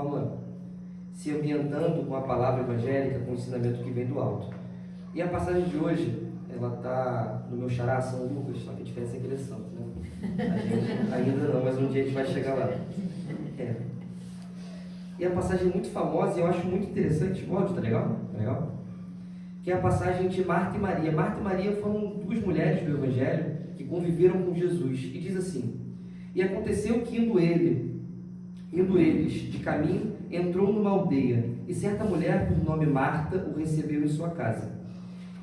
forma, se ambientando com a palavra evangélica, com o ensinamento que vem do alto. E a passagem de hoje, ela está no meu xará, São Lucas, só que a diferença é que ele é santo, né? A gente ainda não, mas um dia a gente vai chegar lá. E a passagem é muito famosa e eu acho muito interessante. O áudio tá legal? Tá legal? Que é a passagem de Marta e Maria. Marta e Maria foram duas mulheres do Evangelho que conviveram com Jesus. E diz assim: e aconteceu que indo eles de caminho, entrou numa aldeia, e certa mulher por nome Marta o recebeu em sua casa.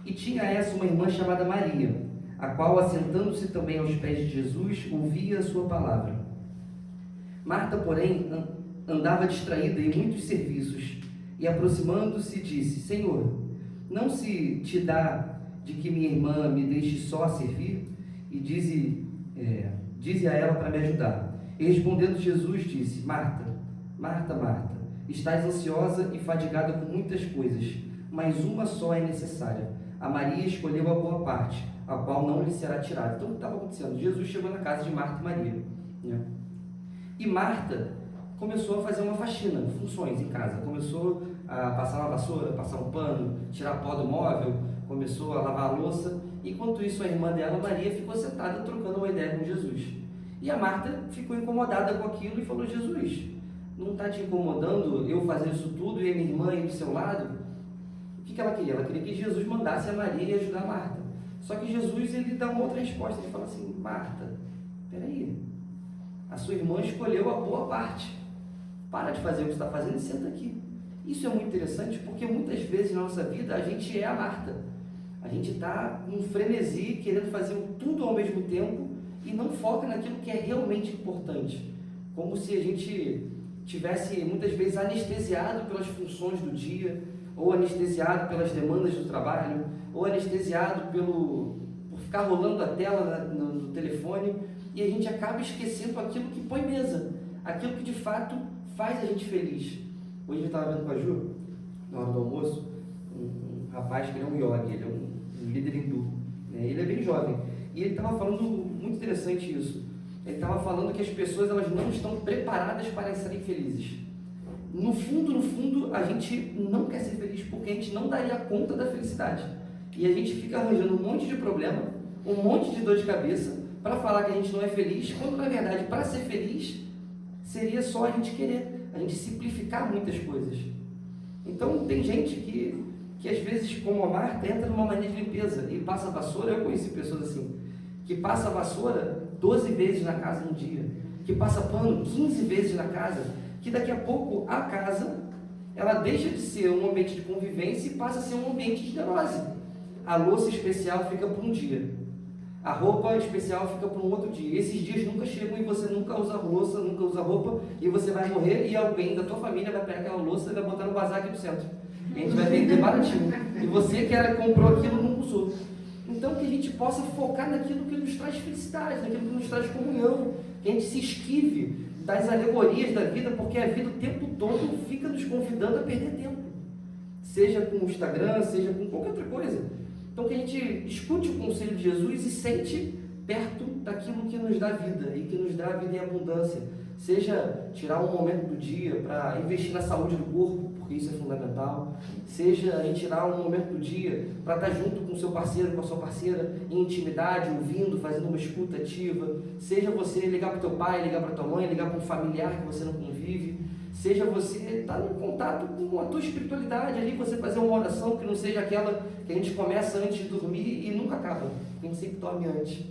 E tinha essa uma irmã chamada Maria, a qual, assentando-se também aos pés de Jesus, ouvia a sua palavra. Marta, porém, andava distraída em muitos serviços, e aproximando-se disse: Senhor, não se te dá de que minha irmã me deixe só a servir? E dize a ela para me ajudar. E respondendo Jesus disse: Marta, Marta, Marta, estás ansiosa e fadigada com muitas coisas, mas uma só é necessária. A Maria escolheu a boa parte, a qual não lhe será tirada. Então o que estava acontecendo? Jesus chegou na casa de Marta e Maria, né? E Marta começou a fazer uma faxina, funções em casa. Começou a passar uma vassoura, passar um pano, tirar pó do móvel, começou a lavar a louça. Enquanto isso, a irmã dela, Maria, ficou sentada trocando uma ideia com Jesus. E a Marta ficou incomodada com aquilo e falou: Jesus, não está te incomodando eu fazer isso tudo e a minha irmã ir do seu lado? O que ela queria? Ela queria que Jesus mandasse a Maria ajudar a Marta. Só que Jesus, ele dá uma outra resposta. Ele fala assim: Marta, peraí, a sua irmã escolheu a boa parte. Para de fazer o que você está fazendo e senta aqui. Isso é muito interessante porque muitas vezes na nossa vida a gente é a Marta. A gente está num frenesi, querendo fazer tudo ao mesmo tempo e não foca naquilo que é realmente importante. Como se a gente tivesse muitas vezes anestesiado pelas funções do dia, ou anestesiado pelas demandas do trabalho, ou anestesiado por ficar rolando a tela no telefone, e a gente acaba esquecendo aquilo que põe mesa, aquilo que de fato faz a gente feliz. Hoje eu estava vendo com a Ju, na hora do almoço, um rapaz que ele é um yogi, ele é um líder hindu, né? Ele é bem jovem, e ele estava falando muito interessante isso. Ele estava falando que as pessoas elas não estão preparadas para serem felizes. No fundo, a gente não quer ser feliz porque a gente não daria conta da felicidade. E a gente fica arranjando um monte de problema, um monte de dor de cabeça, para falar que a gente não é feliz, quando na verdade, para ser feliz, seria só a gente querer, a gente simplificar muitas coisas. Então, tem gente que às vezes, como a Marta, entra numa mania de limpeza e passa a vassoura. Eu conheci pessoas assim, que passa a vassoura 12 vezes na casa num dia, que passa pano 15 vezes na casa, que daqui a pouco a casa, ela deixa de ser um ambiente de convivência e passa a ser um ambiente de neurose. A louça especial fica por um dia, a roupa especial fica por um outro dia. Esses dias nunca chegam e você nunca usa louça, nunca usa roupa, e você vai morrer e alguém da tua família vai pegar aquela louça e vai botar no bazar aqui no centro. E a gente vai vender baratinho. E você que comprou aquilo não usou. Então que a gente possa focar naquilo que nos traz felicidade, naquilo que nos traz comunhão, que a gente se esquive das alegorias da vida, porque a vida o tempo todo fica nos convidando a perder tempo. Seja com o Instagram, seja com qualquer outra coisa. Então que a gente escute o conselho de Jesus e sente perto daquilo que nos dá vida e que nos dá vida em abundância. Seja tirar um momento do dia para investir na saúde do corpo, porque isso é fundamental. Seja em tirar um momento do dia para estar junto com o seu parceiro, com a sua parceira, em intimidade, ouvindo, fazendo uma escuta ativa. Seja você ligar para o teu pai, ligar para a tua mãe, ligar para um familiar que você não convive. Seja você estar em contato com a tua espiritualidade ali, você fazer uma oração que não seja aquela que a gente começa antes de dormir e nunca acaba. A gente sempre dorme antes.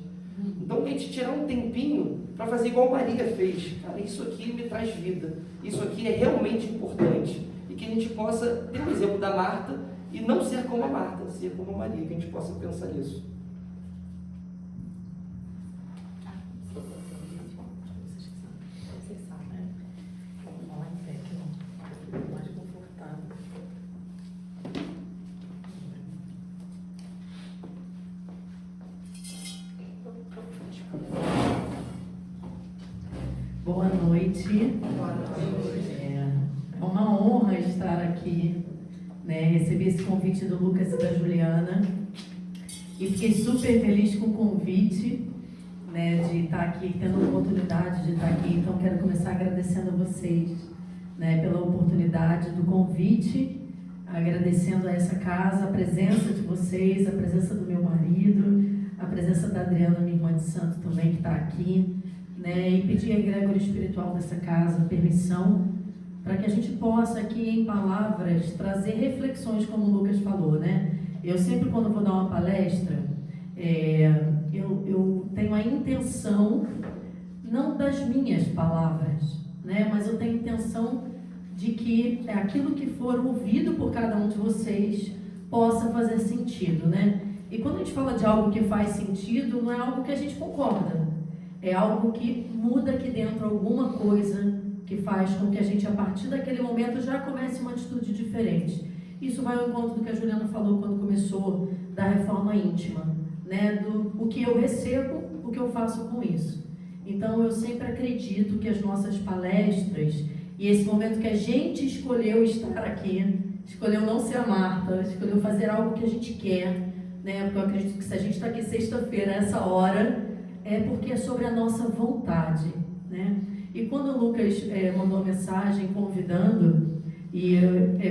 Então a gente tirar um tempinho para fazer igual Maria fez. Cara, isso aqui me traz vida. Isso aqui é realmente importante. E que a gente possa ter o exemplo da Marta e não ser como a Marta, ser como a Maria, que a gente possa pensar nisso. Boa noite. É uma honra estar aqui, né? Recebi esse convite do Lucas e da Juliana e fiquei super feliz com o convite, né, de estar aqui, tendo a oportunidade de estar aqui. Então quero começar agradecendo a vocês, né, pela oportunidade do convite, agradecendo a essa casa, a presença de vocês, a presença do meu marido, a presença da Adriana, minha irmã de santo também, que está aqui, né, e pedir a egrégora espiritual dessa casa permissão para que a gente possa aqui em palavras trazer reflexões, como o Lucas falou, né? Eu sempre, quando vou dar uma palestra, eu tenho a intenção, não das minhas palavras, né, mas eu tenho a intenção de que aquilo que for ouvido por cada um de vocês possa fazer sentido, né? E quando a gente fala de algo que faz sentido, não é algo que a gente concorda, é algo que muda aqui dentro alguma coisa que faz com que a gente, a partir daquele momento, já comece uma atitude diferente. Isso vai ao encontro do que a Juliana falou quando começou, da reforma íntima, né? O que eu recebo, o que eu faço com isso. Então, eu sempre acredito que as nossas palestras, e esse momento que a gente escolheu estar aqui, escolheu não ser a Marta, escolheu fazer algo que a gente quer, né? Porque eu acredito que se a gente está aqui sexta-feira, essa hora, é porque é sobre a nossa vontade, né? E quando o Lucas mandou mensagem convidando e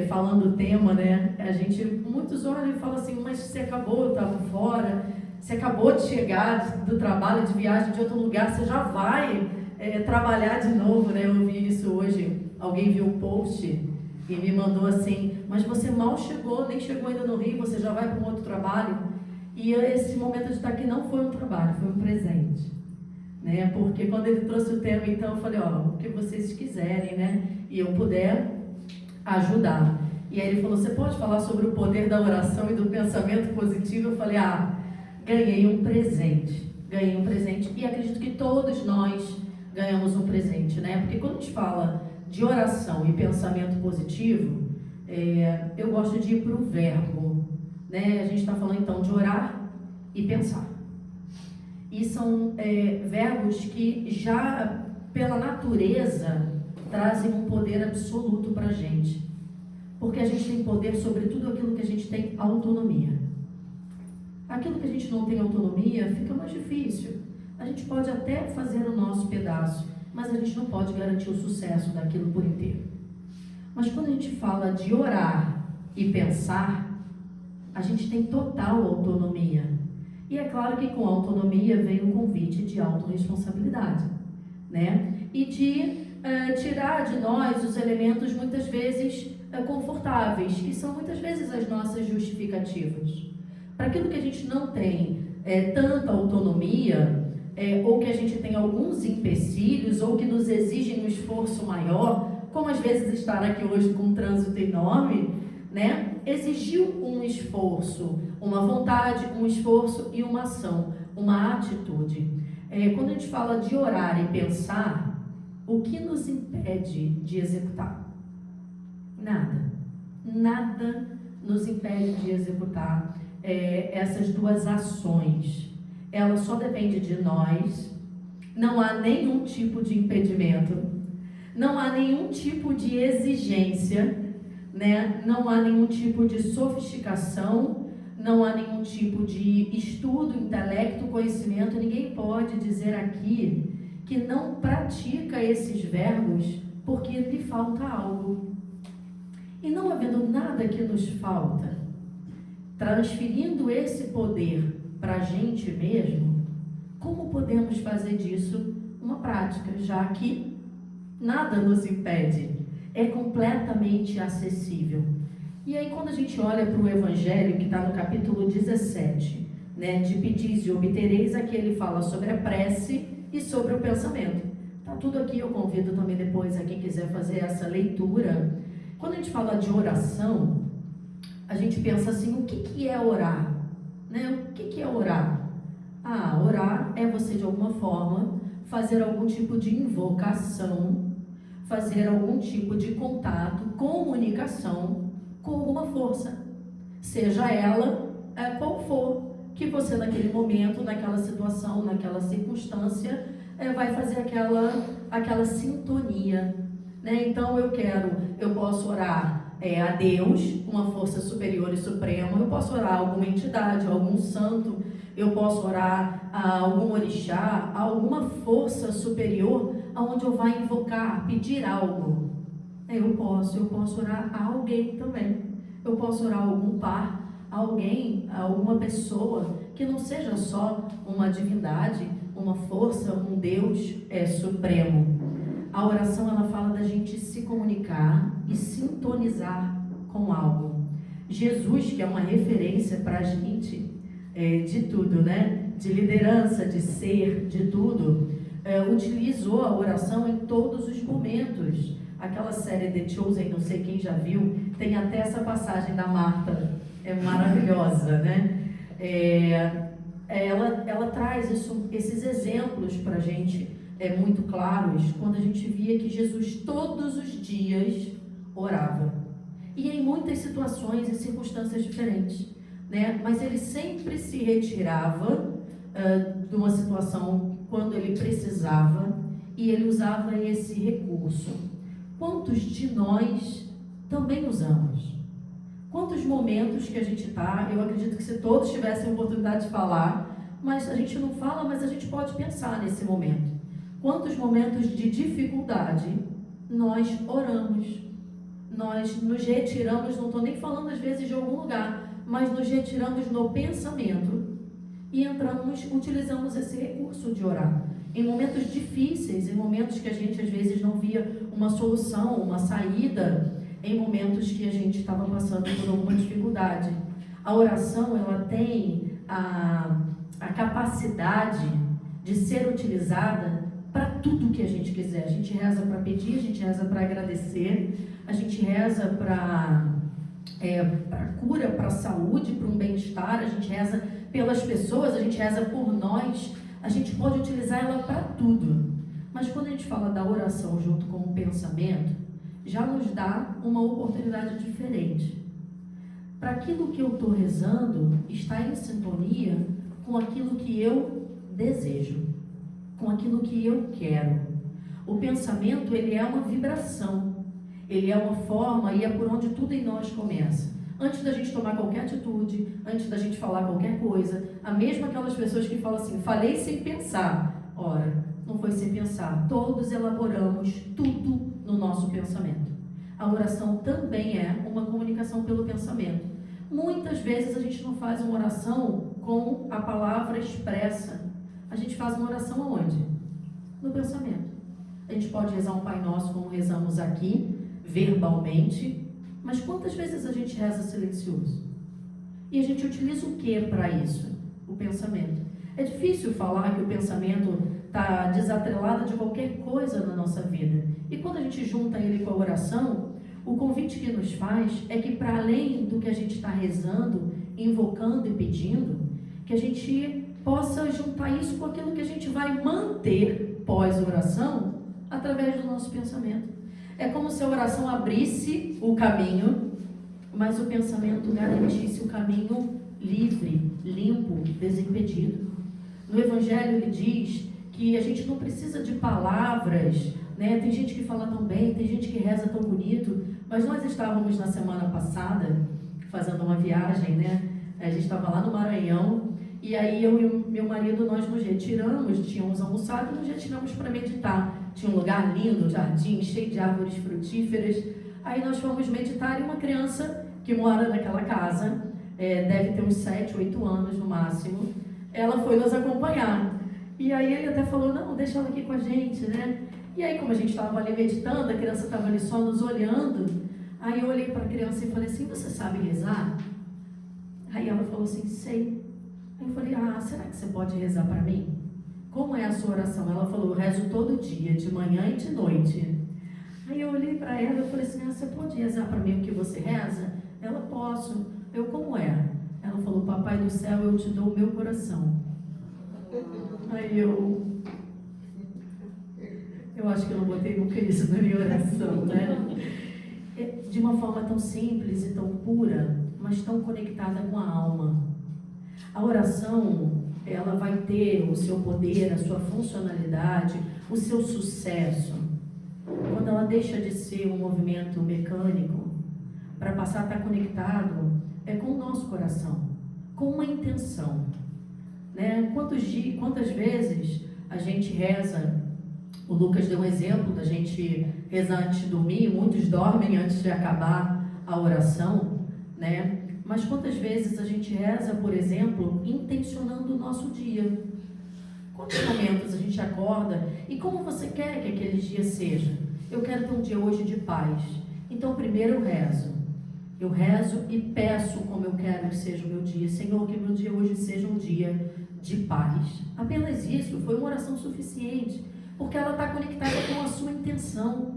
falando o tema, né? A gente, muitos olham e falam assim, mas você acabou, eu estava fora, você acabou de chegar do trabalho, de viagem de outro lugar, você já vai trabalhar de novo, né? Eu vi isso hoje, alguém viu um post e me mandou assim, mas você mal chegou, nem chegou ainda no Rio, você já vai para um outro trabalho. E esse momento de estar aqui não foi um trabalho, foi um presente, né? Porque quando ele trouxe o tema, então eu falei, ó, o que vocês quiserem, né? E eu puder ajudar. E aí ele falou, você pode falar sobre o poder da oração e do pensamento positivo? Eu falei, ganhei um presente. E acredito que todos nós ganhamos um presente, né? Porque quando a gente fala de oração e pensamento positivo, eu gosto de ir para o verbo, né? A gente está falando então de orar e pensar. E são verbos que já, pela natureza, trazem um poder absoluto para a gente. Porque a gente tem poder sobre tudo aquilo que a gente tem autonomia. Aquilo que a gente não tem autonomia fica mais difícil. A gente pode até fazer o nosso pedaço, mas a gente não pode garantir o sucesso daquilo por inteiro. Mas quando a gente fala de orar e pensar, a gente tem total autonomia. E é claro que com autonomia vem o convite de autorresponsabilidade, né? E de tirar de nós os elementos muitas vezes confortáveis, que são muitas vezes as nossas justificativas. Para aquilo que a gente não tem tanta autonomia, ou que a gente tem alguns empecilhos, ou que nos exigem um esforço maior, como às vezes estar aqui hoje com um trânsito enorme, né? Exigiu um esforço, uma vontade, um esforço e uma ação, uma atitude. Quando a gente fala de orar e pensar, o que nos impede de executar? Nada nos impede de executar essas duas ações. Ela só depende de nós. Não há nenhum tipo de impedimento, não há nenhum tipo de exigência, né? Não há nenhum tipo de sofisticação, não há nenhum tipo de estudo, intelecto, conhecimento. Ninguém pode dizer aqui que não pratica esses verbos porque lhe falta algo. E não havendo nada que nos falta, transferindo esse poder para a gente mesmo, como podemos fazer disso uma prática, já que nada nos impede, é completamente acessível. E aí quando a gente olha para o Evangelho, que está no capítulo 17, né, de pedis e obtereis, aqui ele fala sobre a prece e sobre o pensamento. Está tudo aqui, eu convido também depois a quem quiser fazer essa leitura. Quando a gente fala de oração, a gente pensa assim, o que é orar? Né? O que é orar? Orar é você de alguma forma fazer algum tipo de invocação, fazer algum tipo de contato, comunicação com alguma força, seja ela qual for, que você naquele momento, naquela situação, naquela circunstância, vai fazer aquela sintonia, né? Então eu posso orar a Deus, uma força superior e suprema, eu posso orar a alguma entidade, a algum santo, eu posso orar a algum orixá, a alguma força superior, aonde eu vou invocar, pedir algo. Eu posso orar a alguém também. Eu posso orar a algum par, a alguém, a alguma pessoa que não seja só uma divindade, uma força, um Deus supremo. A oração, ela fala da gente se comunicar e sintonizar com algo. Jesus, que é uma referência para a gente de tudo, né? De liderança, de ser, de tudo, utilizou a oração em todos os momentos. Aquela série The Chosen, não sei quem já viu, tem até essa passagem da Marta, é maravilhosa, né? Ela traz esses exemplos para a gente, muito claros, quando a gente via que Jesus todos os dias orava. E em muitas situações e circunstâncias diferentes, né? Mas ele sempre se retirava de uma situação quando ele precisava e ele usava esse recurso. Quantos de nós também usamos? Quantos momentos que a gente está, eu acredito que se todos tivessem a oportunidade de falar, mas a gente não fala, mas a gente pode pensar nesse momento. Quantos momentos de dificuldade nós oramos? Nós nos retiramos, não estou nem falando às vezes de algum lugar, mas nos retiramos no pensamento e utilizamos esse recurso de orar. Em momentos difíceis, em momentos que a gente às vezes não via uma solução, uma saída, em momentos que a gente estava passando por alguma dificuldade. A oração, ela tem a capacidade de ser utilizada para tudo que a gente quiser. A gente reza para pedir, a gente reza para agradecer, a gente reza para cura, para saúde, para um bem-estar, a gente reza pelas pessoas, a gente reza por nós, a gente pode utilizar ela para tudo. Mas quando a gente fala da oração junto com o pensamento, já nos dá uma oportunidade diferente. Para aquilo que eu estou rezando, está em sintonia com aquilo que eu desejo, com aquilo que eu quero. O pensamento, ele é uma vibração, ele é uma forma e é por onde tudo em nós começa. Antes da gente tomar qualquer atitude, antes da gente falar qualquer coisa, a mesma aquelas pessoas que falam assim, falei sem pensar. Ora, não foi sem pensar, todos elaboramos tudo no nosso pensamento. A oração também é uma comunicação pelo pensamento. Muitas vezes a gente não faz uma oração com a palavra expressa. A gente faz uma oração aonde? No pensamento. A gente pode rezar um Pai Nosso como rezamos aqui, verbalmente, mas quantas vezes a gente reza silencioso? E a gente utiliza o que para isso? O pensamento. É difícil falar que o pensamento está desatrelado de qualquer coisa na nossa vida. E quando a gente junta ele com a oração, o convite que nos faz é que para além do que a gente está rezando, invocando e pedindo, que a gente possa juntar isso com aquilo que a gente vai manter pós-oração através do nosso pensamento. É como se a oração abrisse o caminho, mas o pensamento garantisse o caminho livre, limpo, desimpedido. No Evangelho ele diz que a gente não precisa de palavras, né? Tem gente que fala tão bem, tem gente que reza tão bonito, mas nós estávamos na semana passada fazendo uma viagem, né? A gente estava lá no Maranhão, e aí eu e meu marido, nós nos retiramos, tínhamos almoçado e nos retiramos para meditar. Tinha um lugar lindo, jardim, cheio de árvores frutíferas. Aí nós fomos meditar e uma criança que mora naquela casa, deve ter uns 7, 8 anos no máximo, ela foi nos acompanhar. E aí ele até falou, não, deixa ela aqui com a gente, né? E aí como a gente estava ali meditando, a criança estava ali só nos olhando, aí eu olhei para a criança e falei assim, você sabe rezar? Aí ela falou assim, sei. Aí eu falei, será que você pode rezar para mim? Como é a sua oração? Ela falou, eu rezo todo dia, de manhã e de noite. Aí eu olhei para ela e falei assim, você pode rezar para mim o que você reza? Ela, posso. Eu, como é? Ela falou, papai do céu, eu te dou o meu coração. Aí eu acho que eu não botei nunca isso na minha oração, né? De uma forma tão simples e tão pura, mas tão conectada com a alma. A oração, ela vai ter o seu poder, a sua funcionalidade, o seu sucesso, quando ela deixa de ser um movimento mecânico, para passar a estar conectado com o nosso coração, com uma intenção, né? Quantas vezes a gente reza, o Lucas deu um exemplo da gente rezar antes de dormir, muitos dormem antes de acabar a oração, né? Mas quantas vezes a gente reza, por exemplo, intencionando o nosso dia? Quantos momentos a gente acorda e como você quer que aquele dia seja? Eu quero ter um dia hoje de paz. Então, primeiro eu rezo. Eu rezo e peço como eu quero que seja o meu dia. Senhor, que meu dia hoje seja um dia de paz. Apenas isso, foi uma oração suficiente, porque ela está conectada com a sua intenção.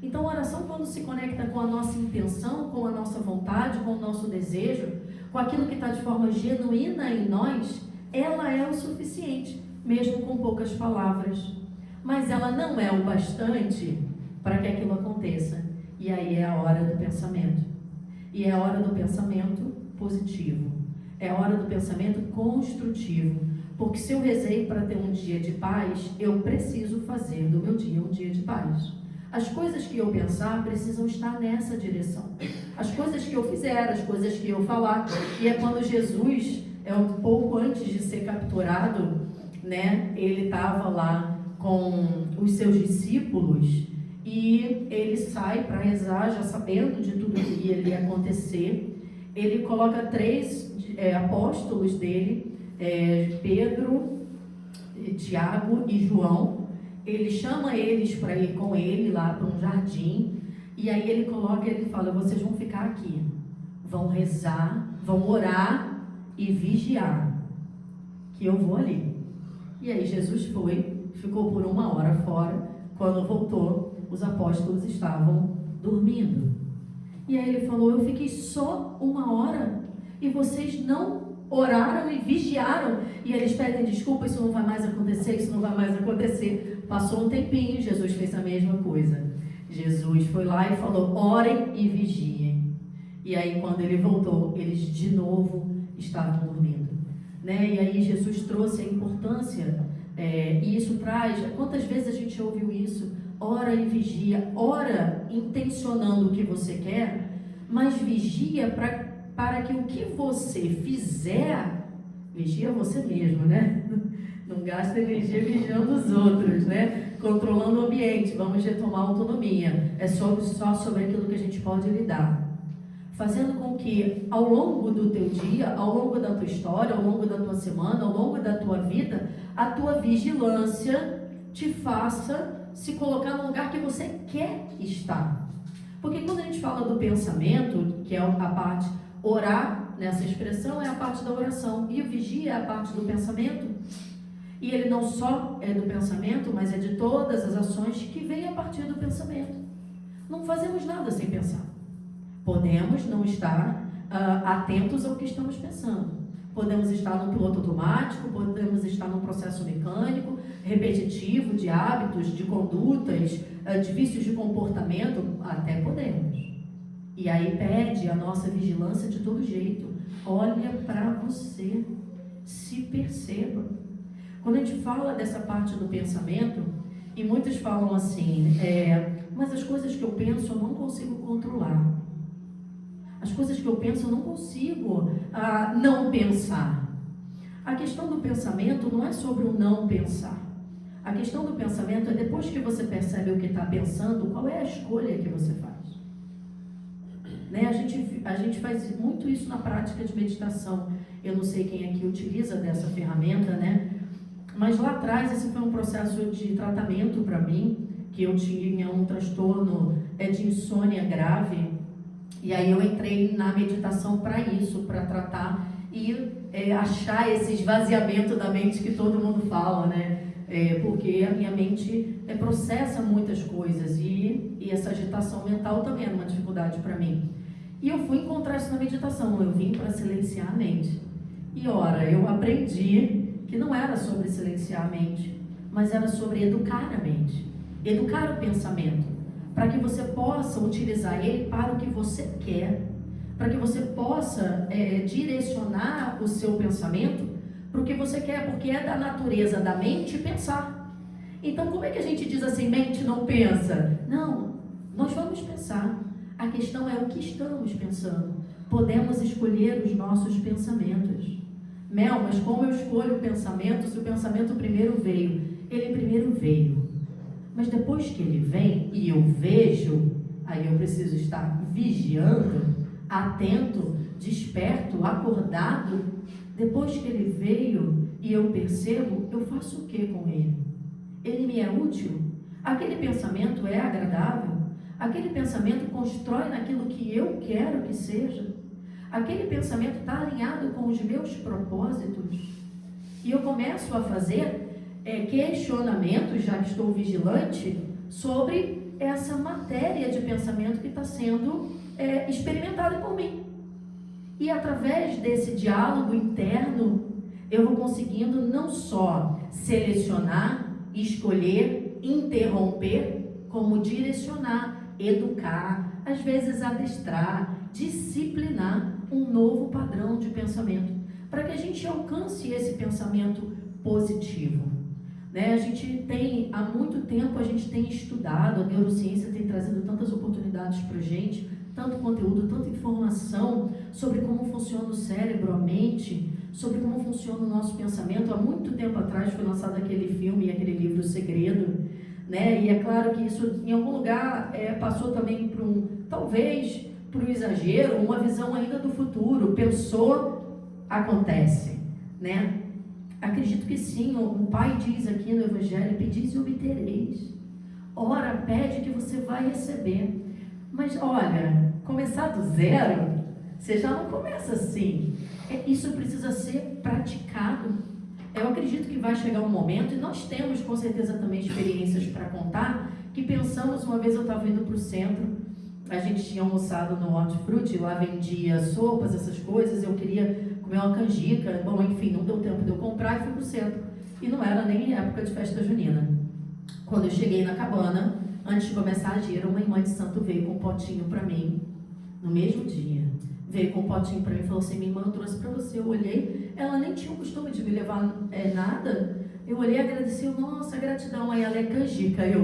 Então, a oração, quando se conecta com a nossa intenção, com a nossa vontade, com o nosso desejo, com aquilo que está de forma genuína em nós, ela é o suficiente, mesmo com poucas palavras. Mas ela não é o bastante para que aquilo aconteça. E aí é a hora do pensamento. E é a hora do pensamento positivo. É a hora do pensamento construtivo. Porque se eu rezei para ter um dia de paz, eu preciso fazer do meu dia um dia de paz. As coisas que eu pensar precisam estar nessa direção. As coisas que eu fizer, as coisas que eu falar. E é quando Jesus, um pouco antes de ser capturado, né, ele estava lá com os seus discípulos e ele sai para rezar, já sabendo de tudo que ia acontecer. Ele coloca 3 apóstolos dele, Pedro, Tiago e João. Ele chama eles para ir com ele lá para um jardim, e aí ele coloca, ele fala: vocês vão ficar aqui, vão rezar, vão orar e vigiar, que eu vou ali. E aí Jesus ficou por 1 hora fora. Quando voltou, os apóstolos estavam dormindo. E aí ele falou: eu fiquei só 1 hora e vocês não oraram e vigiaram. E eles pedem desculpa: isso não vai mais acontecer, isso não vai mais acontecer. Passou um tempinho, Jesus fez a mesma coisa. Jesus foi lá e falou: orem e vigiem. E aí quando ele voltou, eles de novo estavam dormindo, né? E aí Jesus trouxe a importância, e isso traz, quantas vezes a gente ouviu isso? Ora e vigia. Ora intencionando o que você quer, mas vigia para que o que você fizer, vigia você mesmo, né? Não gasta energia vigiando os outros, né? Controlando o ambiente. Vamos retomar a autonomia. É só sobre aquilo que a gente pode lidar. Fazendo com que ao longo do teu dia, ao longo da tua história, ao longo da tua semana, ao longo da tua vida, a tua vigilância te faça se colocar no lugar que você quer estar. Porque quando a gente fala do pensamento, que é a parte orar, nessa expressão é a parte da oração, e o vigia é a parte do pensamento. E ele não só é do pensamento, mas é de todas as ações que vêm a partir do pensamento. Não fazemos nada sem pensar. Podemos não estar atentos ao que estamos pensando. Podemos estar no piloto automático, podemos estar num processo mecânico, repetitivo, de hábitos, de condutas, de vícios de comportamento, até podemos. E aí pede a nossa vigilância de todo jeito. Olha para você, se perceba. Quando a gente fala dessa parte do pensamento, e muitos falam assim, mas as coisas que eu penso eu não consigo controlar. As coisas que eu penso eu não consigo não pensar. A questão do pensamento não é sobre o não pensar. A questão do pensamento é depois que você percebe o que está pensando, qual é a escolha que você faz. Né? A gente faz muito isso na prática de meditação. Eu não sei quem aqui utiliza dessa ferramenta, né? Mas lá atrás, esse foi um processo de tratamento para mim, que eu tinha um transtorno de insônia grave, e aí eu entrei na meditação para isso, para tratar e achar esse esvaziamento da mente que todo mundo fala, né? Porque a minha mente processa muitas coisas, e essa agitação mental também era uma dificuldade para mim. E eu fui encontrar isso na meditação, eu vim para silenciar a mente. E ora, eu aprendi que não era sobre silenciar a mente, mas era sobre educar a mente, educar o pensamento, para que você possa utilizar ele para o que você quer, para que você possa direcionar o seu pensamento para o que você quer, porque é da natureza da mente pensar. Então, como é que a gente diz assim, mente não pensa? Não, nós vamos pensar. A questão é o que estamos pensando. Podemos escolher os nossos pensamentos. Mel, mas como eu escolho o pensamento se o pensamento primeiro veio? Ele primeiro veio. Mas depois que ele vem e eu vejo, aí eu preciso estar vigiando, atento, desperto, acordado. Depois que ele veio e eu percebo, eu faço o que com ele? Ele me é útil? Aquele pensamento é agradável? Aquele pensamento constrói naquilo que eu quero que seja? Aquele pensamento está alinhado com os meus propósitos? E eu começo a fazer questionamentos, já que estou vigilante, sobre essa matéria de pensamento que está sendo experimentada por mim. E através desse diálogo interno, eu vou conseguindo não só selecionar, escolher, interromper, como direcionar, educar, às vezes adestrar, disciplinar um novo padrão de pensamento, para que a gente alcance esse pensamento positivo. A gente tem, há muito tempo, a gente tem estudado, a neurociência tem trazido tantas oportunidades para a gente, tanto conteúdo, tanta informação sobre como funciona o cérebro, a mente, sobre como funciona o nosso pensamento. Há muito tempo atrás foi lançado aquele filme, aquele livro O Segredo, e é claro que isso em algum lugar passou também talvez por um exagero, uma visão ainda do futuro. Pensou, acontece, Acredito que sim. O Pai diz aqui no Evangelho: pedis e obtereis. Ora, pede que você vai receber. Mas olha, começar do zero, você já não começa assim. Isso precisa ser praticado. Eu acredito que vai chegar um momento, e nós temos com certeza também experiências para contar, que pensamos, uma vez eu estava indo para o centro, a gente tinha almoçado no Hortifruti, lá vendia sopas, essas coisas, eu queria comer uma canjica, bom, enfim, não deu tempo de eu comprar e fui para o centro. E não era nem época de festa junina. Quando eu cheguei na cabana, antes de começar a gira, uma irmã de santo veio com um potinho para mim, no mesmo dia. Veio com um potinho para mim e falou assim: minha irmã, eu trouxe para você. Eu olhei, ela nem tinha o costume de me levar nada. Eu olhei, agradeci, nossa, gratidão. Aí ela: é canjica. Cara,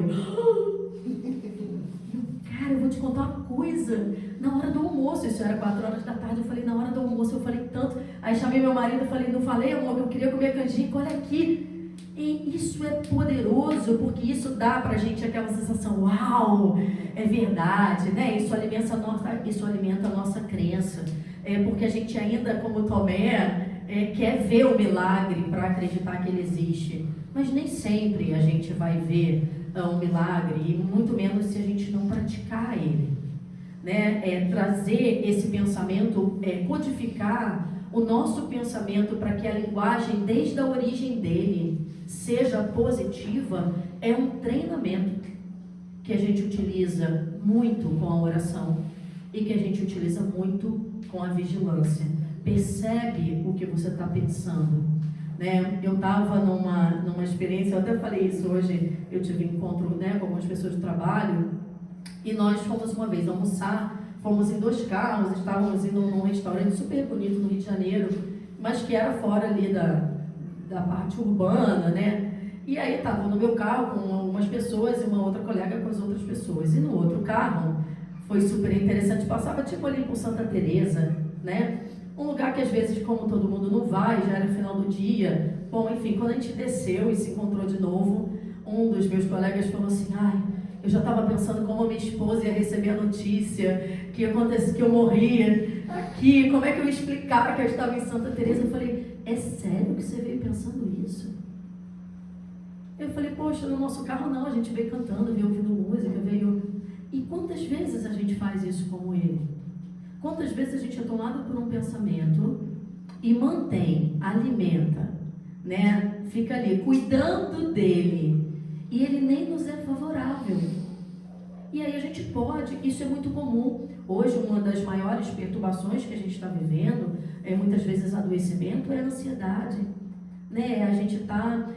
eu vou te contar uma coisa. Na hora do almoço, isso era 4 horas da tarde, eu falei, na hora do almoço, eu falei tanto. Aí chamei meu marido e falei: não falei, amor, que eu queria comer canjica, olha aqui. E isso é poderoso, porque isso dá pra gente aquela sensação: uau, é verdade, Isso alimenta a nossa crença. Porque a gente ainda, como Tomé, quer ver o milagre para acreditar que ele existe. Mas nem sempre a gente vai ver um milagre, e muito menos se a gente não praticar ele. Trazer esse pensamento, codificar o nosso pensamento para que a linguagem, desde a origem dele, seja positiva, é um treinamento que a gente utiliza muito com a oração e que a gente utiliza muito com a vigilância. Percebe o que você está pensando, Eu estava numa experiência, eu até falei isso hoje, eu tive um encontro com algumas pessoas do trabalho, e nós fomos uma vez almoçar, fomos em 2 carros, estávamos indo num restaurante super bonito no Rio de Janeiro, mas que era fora ali da parte urbana, E aí estava no meu carro com algumas pessoas e uma outra colega com as outras pessoas. E no outro carro foi super interessante, passava tipo ali por Santa Teresa, Um lugar que às vezes, como todo mundo não vai, já era final do dia. Bom, enfim, quando a gente desceu e se encontrou de novo, um dos meus colegas falou assim: eu já estava pensando como a minha esposa ia receber a notícia que aconteceu, que eu morria aqui, como é que eu ia explicar que eu estava em Santa Teresa. Eu falei: é sério que você veio pensando isso? Eu falei: poxa, no nosso carro não, a gente veio cantando, veio ouvindo música, veio... E quantas vezes a gente faz isso como ele? Quantas vezes a gente é tomado por um pensamento e mantém, alimenta, Fica ali, cuidando dele, e ele nem nos é favorável. E aí a gente pode, isso é muito comum. Hoje, uma das maiores perturbações que a gente está vivendo, muitas vezes adoecimento, é a ansiedade. A gente está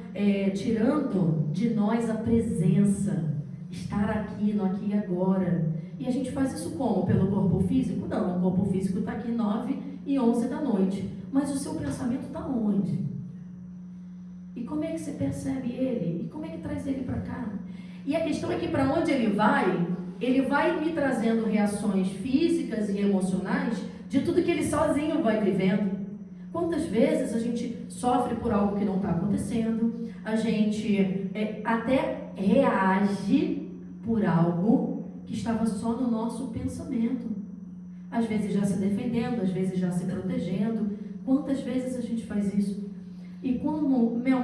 tirando de nós a presença, estar aqui, no aqui e agora. E a gente faz isso como? Pelo corpo físico? Não, o corpo físico está aqui 9 e 11 da noite. Mas o seu pensamento está onde? E como é que você percebe ele? E como é que traz ele para cá? E a questão é que para onde ele vai me trazendo reações físicas e emocionais de tudo que ele sozinho vai vivendo. Quantas vezes a gente sofre por algo que não está acontecendo, a gente até reage por algo que estava só no nosso pensamento. Às vezes já se defendendo, às vezes já se protegendo. Quantas vezes a gente faz isso? E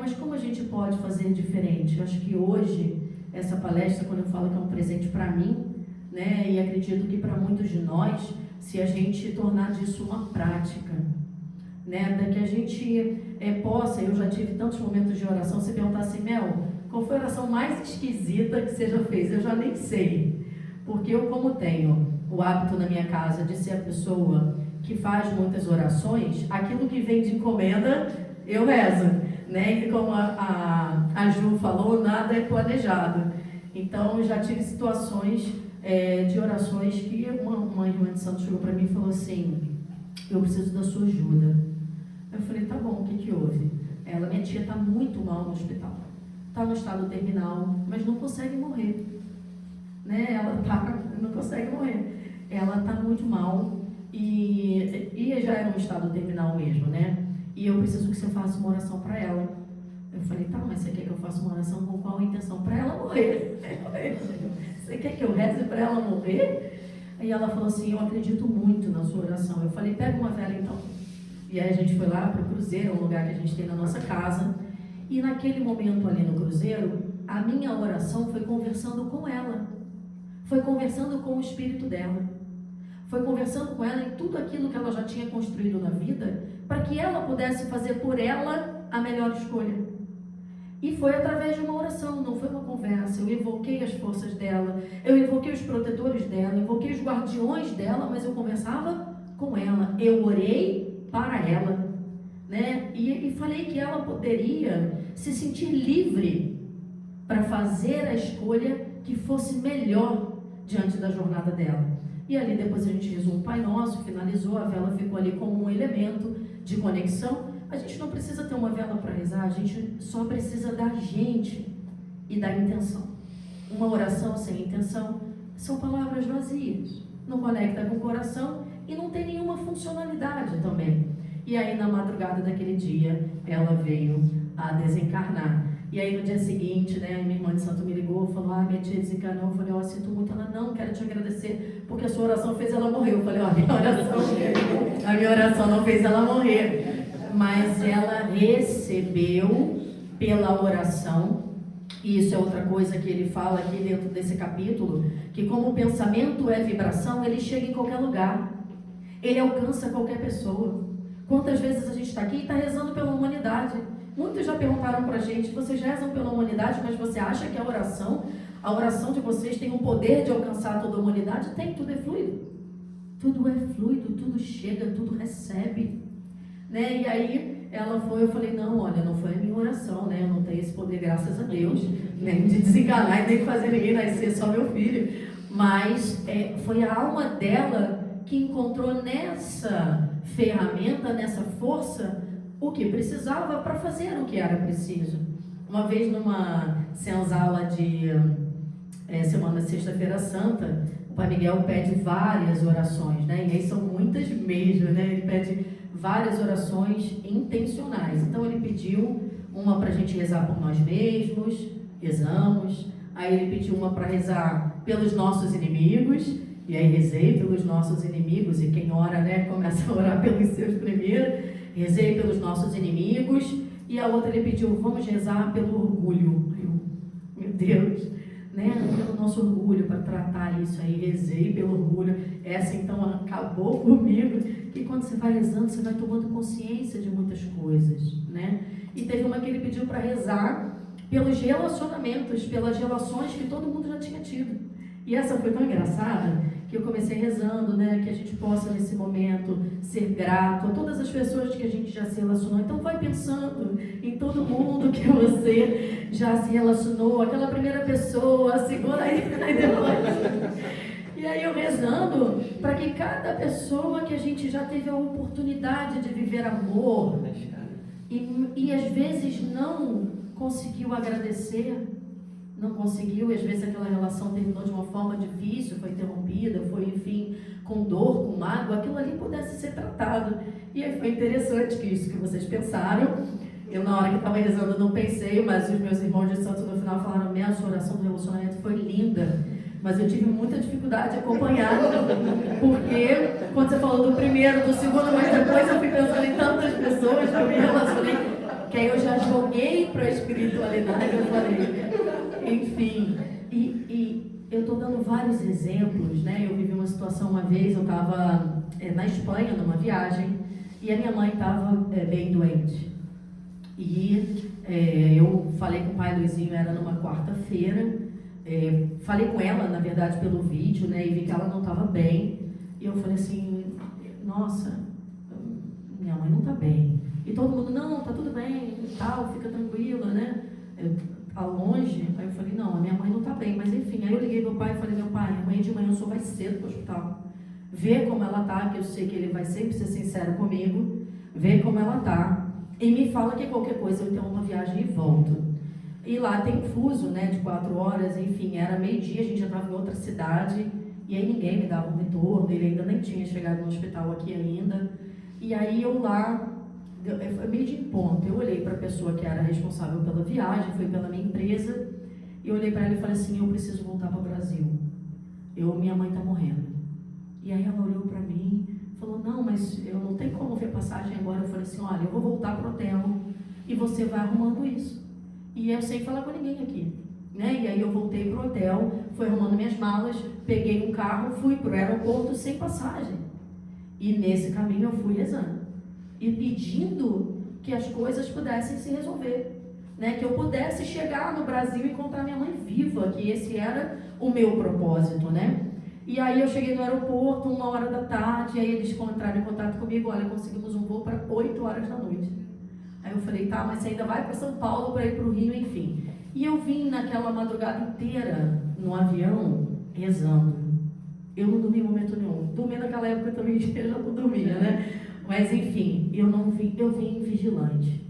mas como a gente pode fazer diferente? Eu acho que hoje, essa palestra, quando eu falo que é um presente para mim, né, e acredito que para muitos de nós, se a gente tornar disso uma prática, né, da que a gente possa, eu já tive tantos momentos de oração, você perguntar assim, Mel, qual foi a oração mais esquisita que você já fez? Eu já nem sei, porque eu, como tenho o hábito na minha casa de ser a pessoa que faz muitas orações, aquilo que vem de encomenda, eu rezo, né? E como a Ju falou, nada é planejado. Então, já tive situações de orações que uma irmã de Santos chegou para mim e falou assim, eu preciso da sua ajuda. Eu falei, tá bom, o que houve? Minha tia está muito mal no hospital. Está no estado terminal, mas não consegue morrer. Né? Não consegue morrer. Ela está muito mal e já era um estado terminal mesmo, né? E eu preciso que você faça uma oração para ela. Eu falei, tá, mas você quer que eu faça uma oração com qual intenção? Para ela morrer. Você quer que eu reze para ela morrer? Aí ela falou assim, eu acredito muito na sua oração. Eu falei, pega uma vela então. E aí a gente foi lá para o cruzeiro, um lugar que a gente tem na nossa casa. E naquele momento ali no cruzeiro, a minha oração foi conversando com ela. Foi conversando com o espírito dela. Foi conversando com ela em tudo aquilo que ela já tinha construído na vida, para que ela pudesse fazer por ela a melhor escolha. E foi através de uma oração, não foi uma conversa. Eu evoquei as forças dela, eu evoquei os protetores dela, eu evoquei os guardiões dela, mas eu conversava com ela. Eu orei para ela, né? E falei que ela poderia se sentir livre para fazer a escolha que fosse melhor diante da jornada dela. E ali depois a gente rezou um Pai Nosso, finalizou, a vela ficou ali como um elemento de conexão. A gente não precisa ter uma vela para rezar, a gente só precisa da gente e da intenção. Uma oração sem intenção são palavras vazias, não conecta com o coração e não tem nenhuma funcionalidade também. E aí na madrugada daquele dia, ela veio a desencarnar. E aí no dia seguinte, né, a minha irmã de santo me ligou, falou, minha tia desencarnou. Eu falei, sinto muito. Ela, não, quero te agradecer, porque a sua oração fez ela morrer. Eu falei, a minha oração não fez ela morrer, mas ela recebeu pela oração. E isso é outra coisa que ele fala aqui dentro desse capítulo, que como o pensamento é vibração, ele chega em qualquer lugar, ele alcança qualquer pessoa. Quantas vezes a gente está aqui e está rezando pela humanidade? Muitos já perguntaram para a gente, vocês rezam pela humanidade, mas você acha que a oração de vocês tem o poder de alcançar toda a humanidade? Tem, tudo é fluido. Tudo é fluido, tudo chega, tudo recebe. Né? E aí ela foi, eu falei, não, olha, não foi a minha oração, né? Eu não tenho esse poder, graças a Deus, nem de desenganar e nem de fazer ninguém nascer, só meu filho. Mas foi a alma dela que encontrou nessa ferramenta, nessa força, o que precisava para fazer o que era preciso. Uma vez numa senzala de semana sexta-feira santa, o Pai Miguel pede várias orações, né? E aí são muitas mesmo, né? Ele pede várias orações intencionais. Então ele pediu uma para a gente rezar por nós mesmos, rezamos. Aí ele pediu uma para rezar pelos nossos inimigos, e aí rezei pelos nossos inimigos, e quem ora, né, começa a orar pelos seus primeiro. Rezei pelos nossos inimigos. E a outra ele pediu, vamos rezar pelo orgulho. Meu Deus, né? Pelo nosso orgulho, para tratar isso aí. Rezei pelo orgulho. Essa então acabou comigo. Que quando você vai rezando, você vai tomando consciência de muitas coisas, né? E teve uma que ele pediu para rezar pelos relacionamentos, pelas relações que todo mundo já tinha tido. E essa foi tão engraçada que eu comecei rezando, né, que a gente possa nesse momento ser grato a todas as pessoas que a gente já se relacionou. Então vai pensando em todo mundo que você já se relacionou, aquela primeira pessoa, a segunda, aí depois. E aí eu rezando para que cada pessoa que a gente já teve a oportunidade de viver amor e às vezes não conseguiu agradecer, não conseguiu, e às vezes aquela relação terminou de uma forma difícil, foi interrompida, foi, enfim, com dor, com mágoa, aquilo ali pudesse ser tratado. E aí foi interessante que isso que vocês pensaram, eu na hora que estava rezando não pensei, mas os meus irmãos de santo no final falaram, minha oração do relacionamento foi linda, mas eu tive muita dificuldade de acompanhar, porque quando você falou do primeiro, do segundo, mas depois eu fui pensando em tantas pessoas que eu me relacionei, que aí eu já joguei para a espiritualidade, eu falei, enfim, e eu estou dando vários exemplos, né? Eu vivi uma situação uma vez, eu estava na Espanha, numa viagem, e a minha mãe estava bem doente. E eu falei com o pai Luizinho, era numa quarta-feira, falei com ela, na verdade, pelo vídeo, né? E vi que ela não estava bem. E eu falei assim, nossa, minha mãe não está bem. E todo mundo, não, tá tudo bem, tal, fica tranquila, né? Tá longe. Aí eu falei, não, a minha mãe não tá bem, mas enfim. Aí eu liguei pro meu pai e falei, meu pai, amanhã de manhã eu só vai cedo pro hospital. Vê como ela tá, que eu sei que ele vai sempre ser sincero comigo. Vê como ela tá. E me fala que qualquer coisa eu tenho uma viagem e volto. E lá tem um fuso, né, de 4 horas, enfim, era meio-dia, a gente já estava em outra cidade. E aí ninguém me dava um retorno, ele ainda nem tinha chegado no hospital aqui ainda. E aí eu lá... Foi meio de ponto. Eu olhei para a pessoa que era responsável pela viagem, foi pela minha empresa, e eu olhei para ela e falei assim, eu preciso voltar para o Brasil. Minha mãe está morrendo. E aí ela olhou para mim, falou, não, mas eu não tenho como ver passagem agora. Eu falei assim, olha, eu vou voltar para o hotel e você vai arrumando isso. E eu sem falar com ninguém aqui, né? E aí eu voltei para o hotel, fui arrumando minhas malas, peguei um carro, fui para o aeroporto sem passagem. E nesse caminho eu fui rezando. E pedindo que as coisas pudessem se resolver, né? Que eu pudesse chegar no Brasil e encontrar minha mãe viva, que esse era o meu propósito, né? E aí eu cheguei no aeroporto, 1h da tarde, aí eles entraram em contato comigo, olha, conseguimos um voo para 8 horas da noite. Aí eu falei, tá, mas você ainda vai para São Paulo para ir para o Rio, enfim. E eu vim naquela madrugada inteira no avião rezando. Eu não dormi em momento nenhum. Dormi naquela época também, eu já não dormia, né? Mas enfim, eu vim vigilante.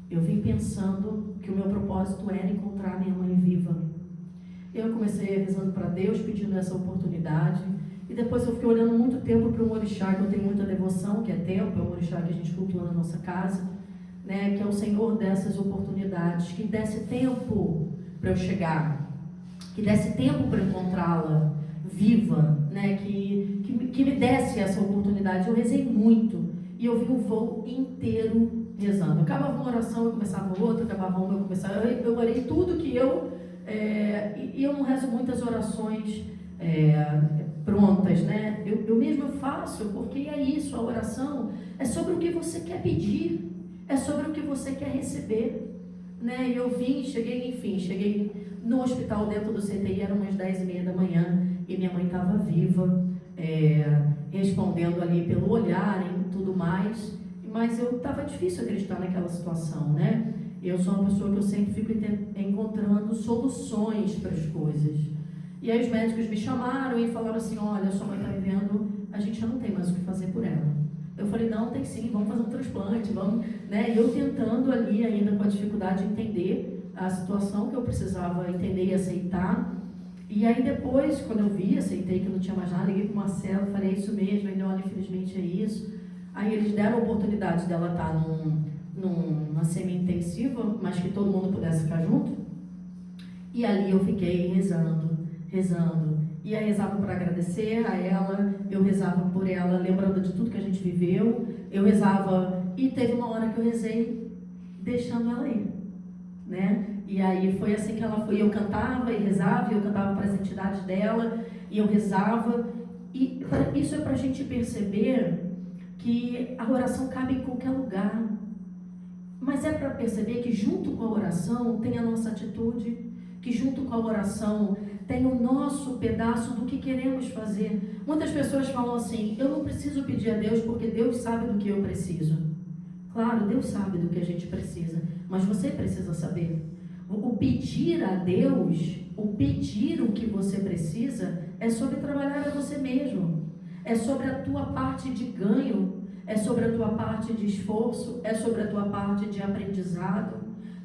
Eu vim pensando que o meu propósito era encontrar minha mãe viva. Eu comecei rezando para Deus, pedindo essa oportunidade. E depois eu fiquei olhando muito tempo para um orixá que eu tenho muita devoção, que é tempo, é um orixá que a gente cultua na nossa casa, né, que é o Senhor dessas oportunidades, que desse tempo para eu chegar, que desse tempo para encontrá-la viva, né, que me desse essa oportunidade. Eu rezei muito e eu vi o voo inteiro rezando. Eu acabava uma oração, eu começava outra, acabava uma, eu começava, eu orei tudo que e eu não rezo muitas orações prontas, né? Eu mesma faço, porque é isso, a oração é sobre o que você quer pedir, é sobre o que você quer receber, né? E eu cheguei no hospital dentro do CTI, eram umas 10h30 da manhã, e minha mãe estava viva, respondendo ali pelo olhar e tudo mais, mas estava difícil acreditar naquela situação, né? Eu sou uma pessoa que eu sempre fico encontrando soluções para as coisas. E aí os médicos me chamaram e falaram assim, olha, sua mãe está vivendo, a gente já não tem mais o que fazer por ela. Eu falei, não, tem sim, vamos fazer um transplante, vamos, né? E eu tentando ali, ainda com a dificuldade de entender a situação que eu precisava entender e aceitar. E aí depois, quando eu aceitei que não tinha mais nada, liguei para o Marcelo, falei, é isso mesmo, ele, olha, infelizmente é isso. Aí eles deram a oportunidade dela estar numa semi-intensiva, mas que todo mundo pudesse ficar junto. E ali eu fiquei rezando. E aí rezava para agradecer a ela, eu rezava por ela, lembrando de tudo que a gente viveu. Eu rezava, e teve uma hora que eu rezei deixando ela ir, né? E aí foi assim que ela foi, eu cantava e rezava, eu cantava para as entidades dela, e eu rezava. E isso é para a gente perceber que a oração cabe em qualquer lugar. Mas é para perceber que junto com a oração tem a nossa atitude, que junto com a oração tem o nosso pedaço do que queremos fazer. Muitas pessoas falam assim, eu não preciso pedir a Deus porque Deus sabe do que eu preciso. Claro, Deus sabe do que a gente precisa, mas você precisa saber. O pedir a Deus, o pedir o que você precisa, é sobre trabalhar a você mesmo, é sobre a tua parte de ganho, é sobre a tua parte de esforço, é sobre a tua parte de aprendizado,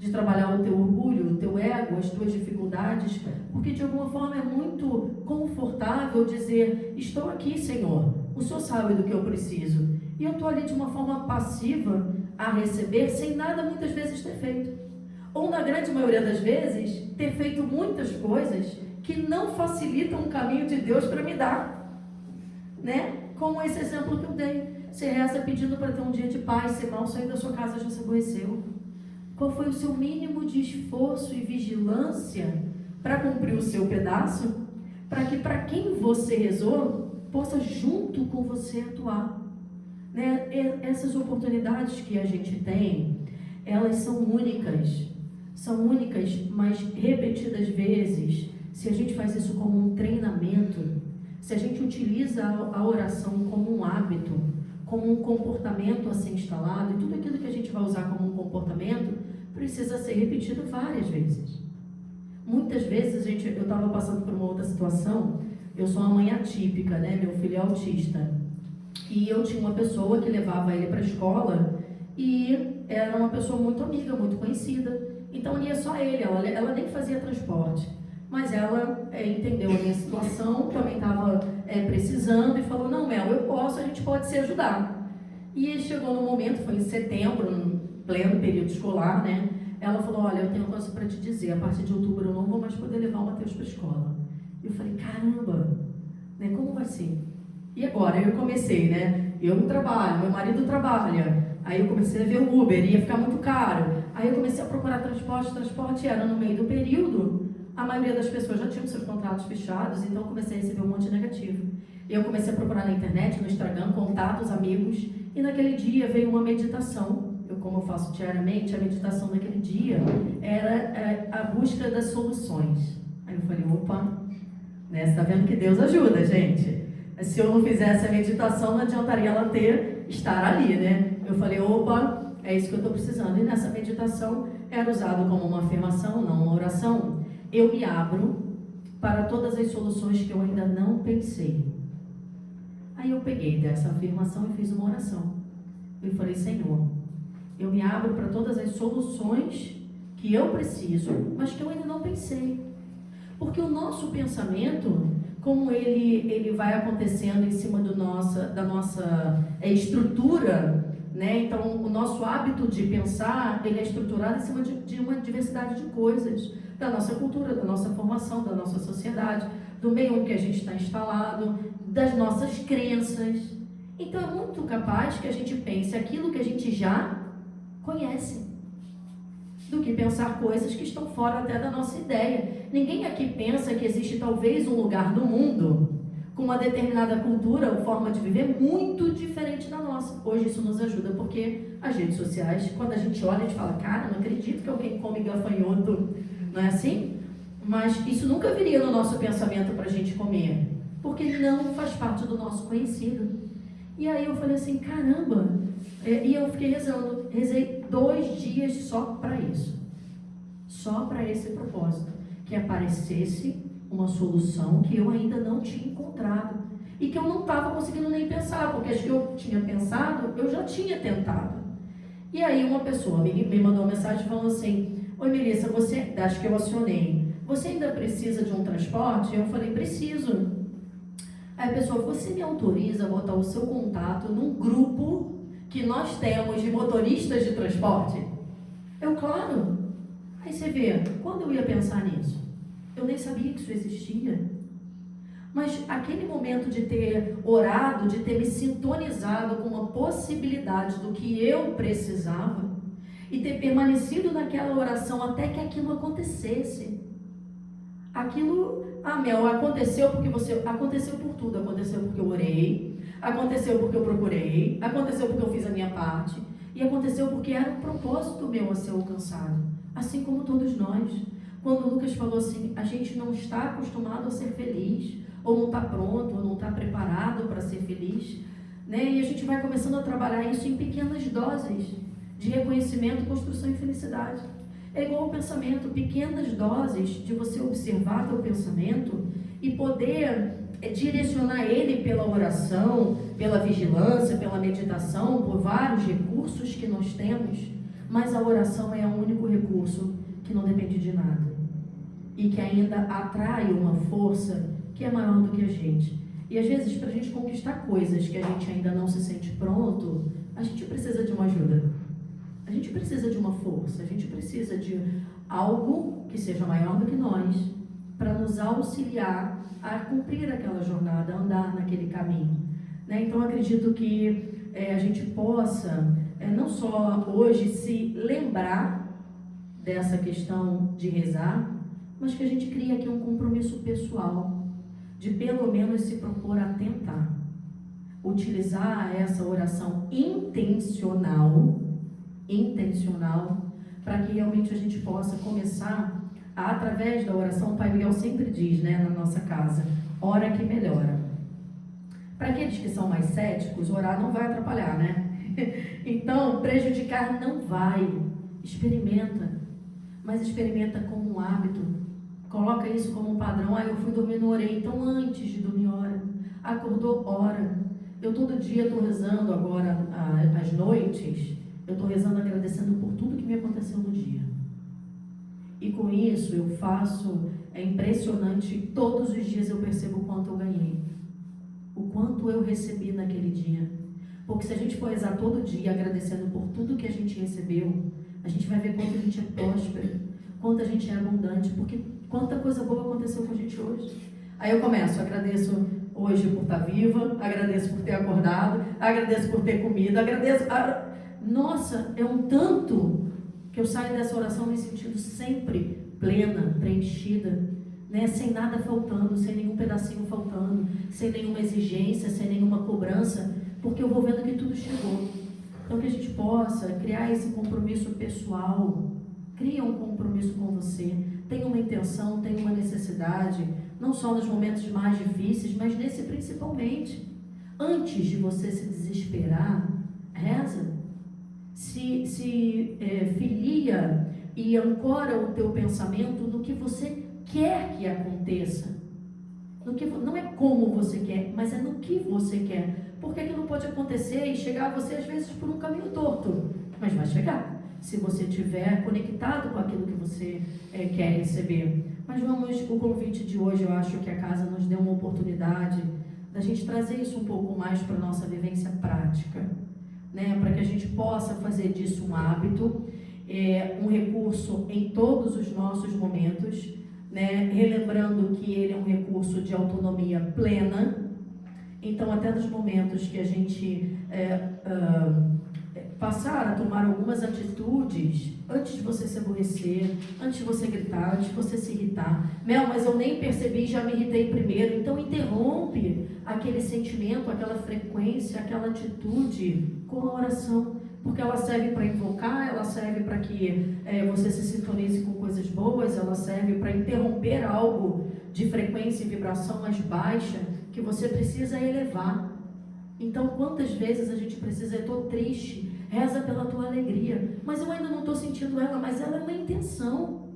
de trabalhar o teu orgulho, o teu ego, as tuas dificuldades, porque de alguma forma é muito confortável dizer: estou aqui, Senhor, o Senhor sabe do que eu preciso, e eu estou ali de uma forma passiva a receber, sem nada muitas vezes ter feito, ou na grande maioria das vezes ter feito muitas coisas que não facilitam o caminho de Deus para me dar, né? Como esse exemplo que eu dei. Você reza pedindo para ter um dia de paz, você mal saiu da sua casa já se aborreceu. Qual foi o seu mínimo de esforço e vigilância para cumprir o seu pedaço? Para que para quem você rezou, possa junto com você atuar. Né? Essas oportunidades que a gente tem, elas são únicas, mas repetidas vezes, se a gente faz isso como um treinamento, se a gente utiliza a oração como um hábito, como um comportamento a ser instalado, e tudo aquilo que a gente vai usar como um comportamento precisa ser repetido várias vezes. Muitas vezes, eu estava passando por uma outra situação. Eu sou uma mãe atípica, né? Meu filho é autista, e eu tinha uma pessoa que levava ele para a escola, e era uma pessoa muito amiga, muito conhecida, então ia só ele, ela nem fazia transporte, mas ela entendeu a minha situação, também estava precisando, e falou: não, Mel, eu posso, a gente pode se ajudar. E chegou no momento, foi em setembro, no pleno período escolar, né? Ela falou: olha, eu tenho uma coisa para te dizer, a partir de outubro eu não vou mais poder levar o Matheus para a escola. Eu falei: caramba, né, como vai ser? E agora? Eu comecei, né? Eu não trabalho, meu marido trabalha. Aí eu comecei a ver o Uber, ia ficar muito caro. Aí eu comecei a procurar transporte era no meio do período. A maioria das pessoas já tinham seus contratos fechados, então eu comecei a receber um monte de negativo. Eu comecei a procurar na internet, no Instagram, contatos, amigos, e naquele dia veio uma meditação. Como eu faço diariamente, a meditação daquele dia era a busca das soluções. Aí eu falei: opa, né, você está vendo que Deus ajuda, gente. Se eu não fizesse a meditação, não adiantaria ela estar ali, né? Eu falei: opa, é isso que eu estou precisando. E nessa meditação era usado como uma afirmação, não uma oração: eu me abro para todas as soluções que eu ainda não pensei. Aí eu peguei dessa afirmação e fiz uma oração. Eu falei: Senhor, eu me abro para todas as soluções que eu preciso, mas que eu ainda não pensei. Porque o nosso pensamento, como ele vai acontecendo em cima da nossa estrutura, né? Então, o nosso hábito de pensar, ele é estruturado em cima de uma diversidade de coisas, da nossa cultura, da nossa formação, da nossa sociedade, do meio em que a gente está instalado, das nossas crenças. Então, é muito capaz que a gente pense aquilo que a gente já conhece, do que pensar coisas que estão fora até da nossa ideia. Ninguém aqui pensa que existe talvez um lugar no mundo com uma determinada cultura ou forma de viver muito diferente da nossa. Hoje isso nos ajuda, porque as redes sociais, quando a gente olha, a gente fala: cara, não acredito que alguém come gafanhoto, não é assim? Mas isso nunca viria no nosso pensamento para a gente comer, porque não faz parte do nosso conhecido. E aí eu falei assim: caramba, e eu fiquei rezando, rezei 2 dias só para isso, só para esse propósito, que aparecesse uma solução que eu ainda não tinha encontrado, e que eu não estava conseguindo nem pensar, porque acho que eu tinha pensado, eu já tinha tentado. E aí uma pessoa me mandou uma mensagem falando assim: oi Melissa, você, acho que eu acionei, você ainda precisa de um transporte? Eu falei: preciso. Aí a pessoa: você me autoriza a botar o seu contato num grupo que nós temos de motoristas de transporte? Eu: claro. Aí você vê, quando eu ia pensar nisso, eu nem sabia que isso existia. Mas aquele momento de ter orado, de ter me sintonizado com uma possibilidade do que eu precisava, e ter permanecido naquela oração até que aquilo acontecesse. Aquilo, Mel, aconteceu porque aconteceu por tudo. Aconteceu porque eu orei, aconteceu porque eu procurei, aconteceu porque eu fiz a minha parte, e aconteceu porque era um propósito meu a ser alcançado, assim como todos nós. Quando o Lucas falou assim: a gente não está acostumado a ser feliz, ou não está pronto, ou não está preparado para ser feliz, né? E a gente vai começando a trabalhar isso em pequenas doses de reconhecimento, construção e felicidade. É igual ao pensamento, pequenas doses de você observar teu pensamento e poder direcionar ele pela oração, pela vigilância, pela meditação, por vários recursos que nós temos, mas a oração é o único recurso que não depende de nada e que ainda atrai uma força que é maior do que a gente. E às vezes, para a gente conquistar coisas que a gente ainda não se sente pronto, a gente precisa de uma ajuda, a gente precisa de uma força, a gente precisa de algo que seja maior do que nós, para nos auxiliar a cumprir aquela jornada, a andar naquele caminho, né? Então, acredito que a gente possa, não só hoje, se lembrar dessa questão de rezar, mas que a gente crie aqui um compromisso pessoal, de pelo menos se propor a tentar utilizar essa oração intencional, para que realmente a gente possa começar a, através da oração. O Pai Miguel sempre diz, né, na nossa casa, ora que melhora. Para aqueles que são mais céticos, orar não vai atrapalhar, né? Então, prejudicar não vai. Experimenta, mas experimenta como um hábito. Coloca isso como um padrão. Eu fui dormir, não orei, então antes de dormir, ora. Acordou, ora. Eu todo dia estou rezando agora, às noites, eu estou rezando agradecendo por tudo que me aconteceu no dia. E com isso eu faço, é impressionante, todos os dias eu percebo o quanto eu ganhei, o quanto eu recebi naquele dia. Porque se a gente for rezar todo dia agradecendo por tudo que a gente recebeu, a gente vai ver quanto a gente é próspero, quanto a gente é abundante, porque quanta coisa boa aconteceu com a gente hoje. Aí eu começo, agradeço hoje por estar viva, agradeço por ter acordado, agradeço por ter comido, agradeço... Nossa, é um tanto que eu saio dessa oração me sentindo sempre plena, preenchida, né? Sem nada faltando, sem nenhum pedacinho faltando, sem nenhuma exigência, sem nenhuma cobrança, porque eu vou vendo que tudo chegou. Então que a gente possa criar esse compromisso pessoal, cria um compromisso com você, tem uma intenção, tem uma necessidade, não só nos momentos mais difíceis, mas nesse principalmente. Antes de você se desesperar, reza. Se filia e ancora o teu pensamento no que você quer que aconteça. Não é como você quer, mas é no que você quer. Porque aquilo pode acontecer e chegar a você às vezes por um caminho torto, mas vai chegar, se você estiver conectado com aquilo que você quer receber. Mas o convite de hoje, eu acho que a casa nos deu uma oportunidade da gente trazer isso um pouco mais para a nossa vivência prática, né? Para que a gente possa fazer disso um hábito, um recurso em todos os nossos momentos, né? Relembrando que ele é um recurso de autonomia plena. Então, até nos momentos que a gente passar a tomar algumas atitudes, antes de você se aborrecer, antes de você gritar, antes de você se irritar. Mel, mas eu nem percebi, já me irritei primeiro. Então, interrompe aquele sentimento, aquela frequência, aquela atitude com a oração, porque ela serve para invocar, ela serve para que você se sintonize com coisas boas, ela serve para interromper algo de frequência e vibração mais baixa que você precisa elevar. Então, quantas vezes a gente precisa, eu estou triste, reza pela tua alegria, mas eu ainda não estou sentindo ela, mas ela é uma intenção.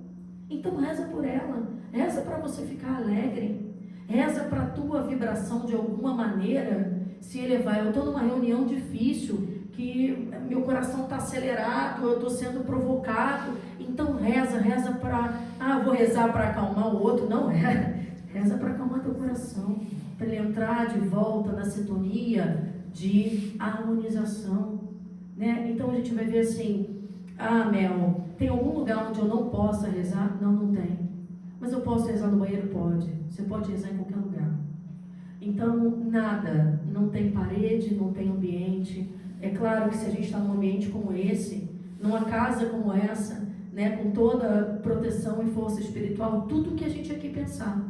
Então reza por ela, reza para você ficar alegre, reza para a tua vibração de alguma maneira se elevar. Eu estou numa reunião difícil, que meu coração está acelerado, eu estou sendo provocado, então reza para, vou rezar para acalmar o outro. Não, reza para acalmar teu coração, para ele entrar de volta na sintonia de harmonização, né? Então a gente vai ver assim, Mel, tem algum lugar onde eu não possa rezar? Não, não tem. Mas eu posso rezar no banheiro? Pode. Você pode rezar em qualquer lugar. Então, nada, não tem parede, não tem ambiente. É claro que se a gente está num ambiente como esse, numa casa como essa, né, com toda a proteção e força espiritual, tudo que a gente aqui pensar,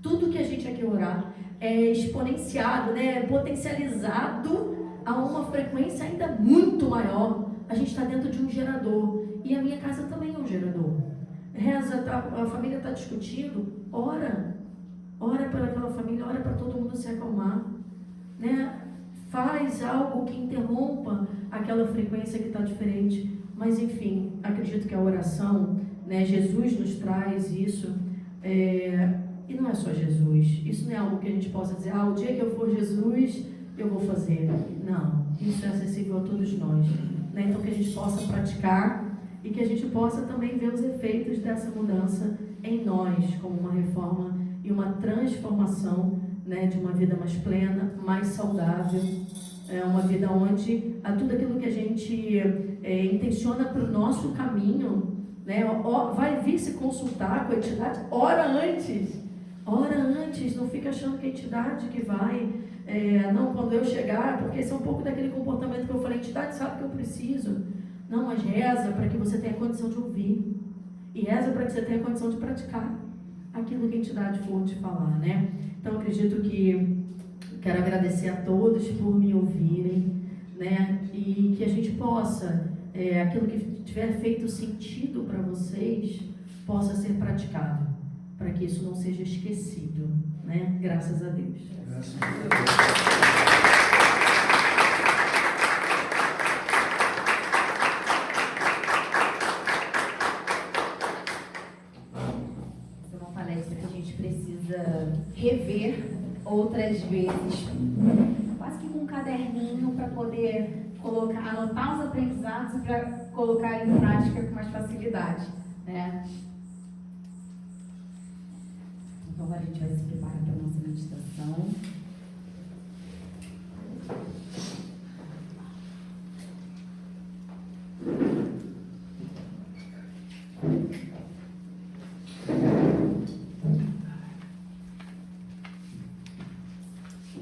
tudo que a gente aqui orar, é exponenciado, né, potencializado a uma frequência ainda muito maior. A gente está dentro de um gerador, e a minha casa também é um gerador. Reza, a família está discutindo, ora para aquela família, ora para todo mundo se acalmar, né? Faz algo que interrompa aquela frequência que está diferente. Mas enfim, acredito que a oração, né, Jesus nos traz isso, e não é só Jesus, isso não é algo que a gente possa dizer, o dia que eu for Jesus, eu vou fazer. Não, Isso é acessível a todos nós, né? Então que a gente possa praticar e que a gente possa também ver os efeitos dessa mudança em nós, como uma reforma e uma transformação, né, de uma vida mais plena, mais saudável, uma vida onde a tudo aquilo que a gente intenciona para o nosso caminho, né, vai vir se consultar com a entidade, ora antes, não fica achando que a entidade que vai, não, quando eu chegar, porque esse é um pouco daquele comportamento que eu falei, a entidade sabe que eu preciso, não, mas reza para que você tenha condição de ouvir, e reza para que você tenha condição de praticar aquilo que a entidade for te falar, né? Então, eu acredito que quero agradecer a todos por me ouvirem, né? E que a gente possa, aquilo que tiver feito sentido para vocês, possa ser praticado, para que isso não seja esquecido, né? Graças a Deus. Graças a Deus. Rever outras vezes, quase que com um caderninho para poder colocar, anotar os aprendizados e para colocar em prática com mais facilidade, né? Então agora a gente vai se preparar para a nossa meditação.